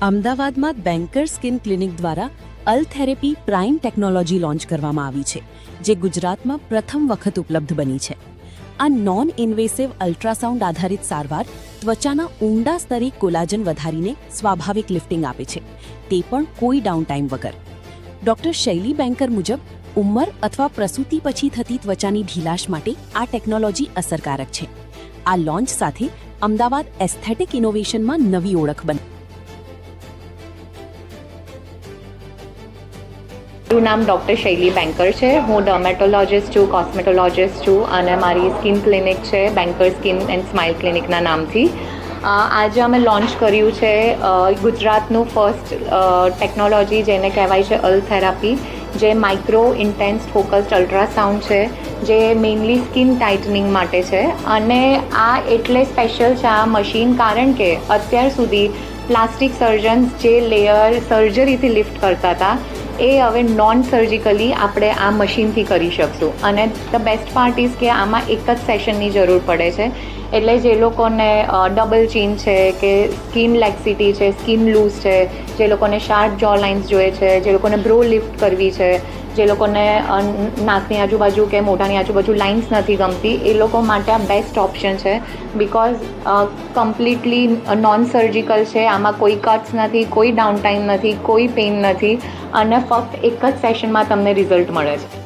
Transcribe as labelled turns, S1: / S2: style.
S1: અમદાવાદમાં banker skin clinic દ્વારા અલ therapy prime technology launch કરવામાં આવી છે, જે ગુજરાતમાં પ્રથમ વખત ઉપલબ્ધ બની છે. આ નોન ઇન્વેસિવ અલ્ટ્રાસાઉન્ડ આધારિત સારવાર ત્વચાના ઊંડા સ્તરે કોલાજન વધારીને સ્વાભાવિક લિફ્ટિંગ આપે છે, તે પણ કોઈ ડાઉનટાઈમ વગર. ડોક્ટર શૈલી બેન્કર મુજબ ઉંમર અથવા પ્રસૂતિ પછી થતી ત્વચાની ઢીલાશ માટે આ ટેકનોલોજી અસરકારક છે. આ લોન્ચ સાથે અમદાવાદ એસ્થેટિક ઇનોવેશનમાં નવી ઓળખ બની.
S2: મારું નામ ડૉક્ટર શૈલી બેન્કર છે. હું ડર્મેટોલોજિસ્ટ છું, કોસ્મેટોલોજિસ્ટ છું અને મારી સ્કિન ક્લિનિક છે બેન્કર સ્કિન એન્ડ સ્માઇલ ક્લિનિકના નામથી. આજે અમે લોન્ચ કર્યું છે ગુજરાતનું ફર્સ્ટ ટેકનોલોજી જેને કહેવાય છે અલ થેરાપી, જે માઇક્રો ઇન્ટેન્સ ફોકસ્ડ અલ્ટ્રાસાઉન્ડ છે, જે મેઇનલી સ્કિન ટાઇટનિંગ માટે છે. અને આ એટલે સ્પેશિયલ છે આ મશીન, કારણ કે અત્યાર સુધી પ્લાસ્ટિક સર્જન્સ જે લેયર સર્જરીથી લિફ્ટ કરતા હતા એ હવે નોન સર્જિકલી આપણે આ મશીનથી કરી શકશું. અને ધ બેસ્ટ પાર્ટ ઇઝ કે આમાં એક જ સેશનની જરૂર પડે છે. એટલે જે લોકોને ડબલ ચીન છે કે સ્કિન લેક્સિટી છે, સ્કિન લૂઝ છે, જે લોકોને શાર્પ જો લાઇન્સ જોઈએ છે, જે લોકોને બ્રો લિફ્ટ કરવી છે, જે લોકોને નાકની આજુબાજુ કે મોઢાની આજુબાજુ લાઇન્સ નથી ગમતી, એ લોકો માટે આ બેસ્ટ ઓપ્શન છે. બિકોઝ કમ્પ્લીટલી નોન સર્જિકલ છે, આમાં કોઈ કટ્સ નથી, કોઈ ડાઉન ટાઈમ નથી, કોઈ પેઇન નથી અને ફક્ત એક જ સેશનમાં તમને રિઝલ્ટ મળે છે.